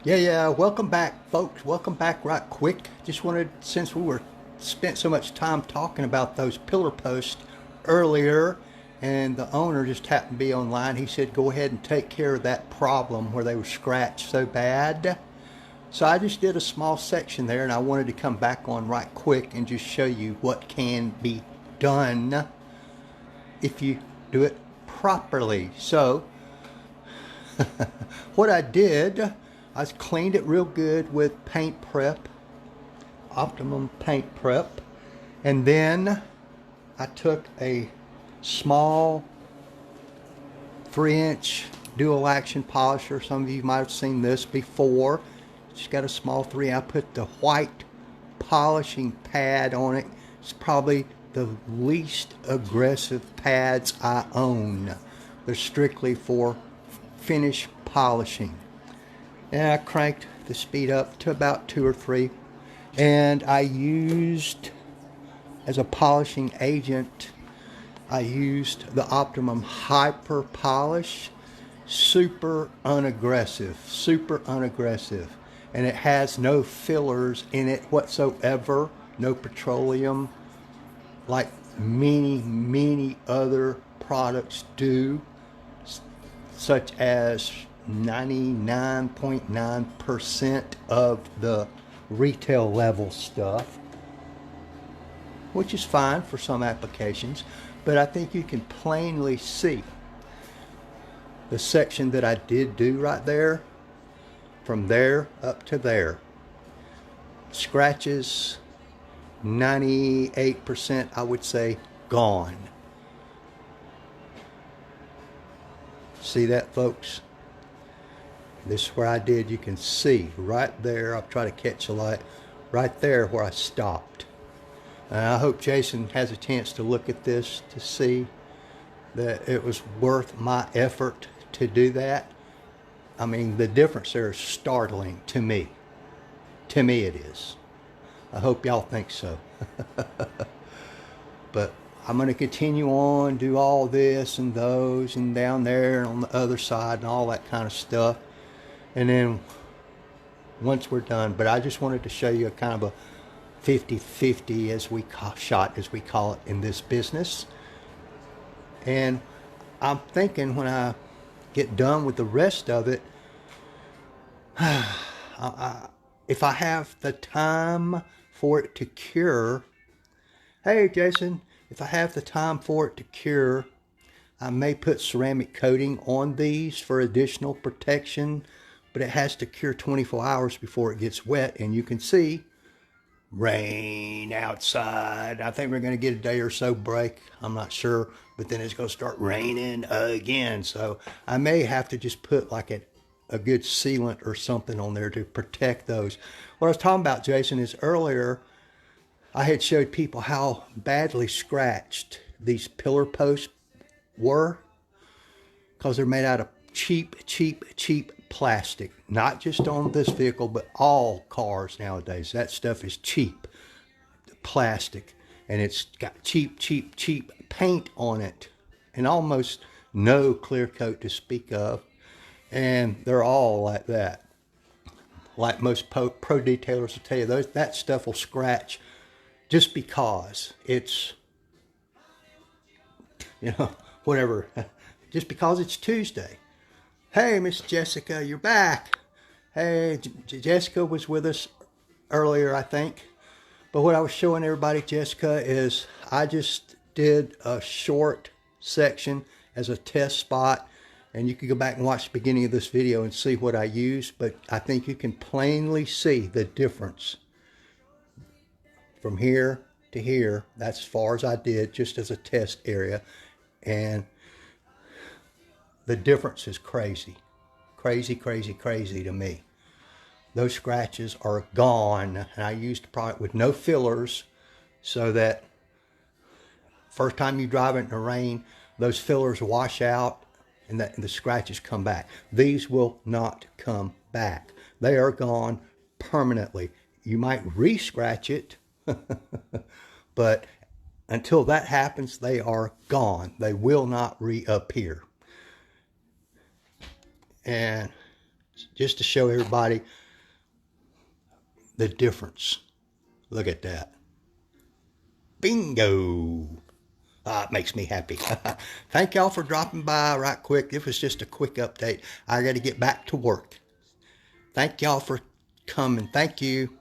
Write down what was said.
Yeah, welcome back, folks. Welcome back right quick. Just wanted, since we were spent so much time talking about those pillar posts earlier, and the owner just happened to be online, he said go ahead and take care of that problem where they were scratched so bad. So I just did a small section there, and I wanted to come back on right quick and just show you what can be done if you do it properly. So what I did, I cleaned it real good with paint prep, optimum paint prep, and then I took a small 3-inch dual action polisher. Some of you might have seen this before. Just got a small 3. I put the white polishing pad on it. It's probably the least aggressive pads I own. They're strictly for finish polishing. And I cranked the speed up to about 2 or 3. And I used, as a polishing agent, I used the Optimum Hyper Polish. Super unaggressive. And it has no fillers in it whatsoever. No petroleum like many other products do, such as 99.9% of the retail level stuff, which is fine for some applications. But I think you can plainly see the section that I did do right there, from there up to there. Scratches, 98% I would say gone. See that, folks? This is where I did. You can see right there. I'll try to catch a light right there where I stopped. And I hope Jason has a chance to look at this to see that it was worth my effort to do that. I mean, the difference there is startling to me. To me it is. I hope y'all think so. But I'm going to continue on, do all this and those and down there and on the other side and all that kind of stuff. And then once we're done, but I just wanted to show you a kind of a 50-50 as we call it in this business. And I'm thinking when I get done with the rest of it, if I have the time for it to cure, hey Jason, if I have the time for it to cure, I may put ceramic coating on these for additional protection, but it has to cure 24 hours before it gets wet. And you can see rain outside. I think we're going to get a day or so break. I'm not sure, but then it's going to start raining again. So I may have to just put like a good sealant or something on there to protect those. What I was talking about, Jason, is earlier I had showed people how badly scratched these pillar posts were because they're made out of cheap plastic. Not just on this vehicle, but all cars nowadays. That stuff is cheap plastic, and it's got cheap paint on it, and almost no clear coat to speak of. And they're all like that. Like most pro detailers will tell you, that stuff will scratch just because it's, whatever, just because it's Tuesday. Hey, Miss Jessica, you're back. Hey, Jessica was with us earlier, I think. But what I was showing everybody, Jessica, is I just did a short section as a test spot. And you can go back and watch the beginning of this video and see what I used. But I think you can plainly see the difference from here to here. That's as far as I did, just as a test area. And the difference is crazy to me. Those scratches are gone, and I used a product with no fillers, so that first time you drive it in the rain, those fillers wash out and the scratches come back. These will not come back. They are gone permanently. You might re-scratch it, but until that happens, they are gone. They will not reappear. And just to show everybody the difference. Look at that. Bingo. It makes me happy. Thank y'all for dropping by right quick. This was just a quick update. I got to get back to work. Thank y'all for coming. Thank you.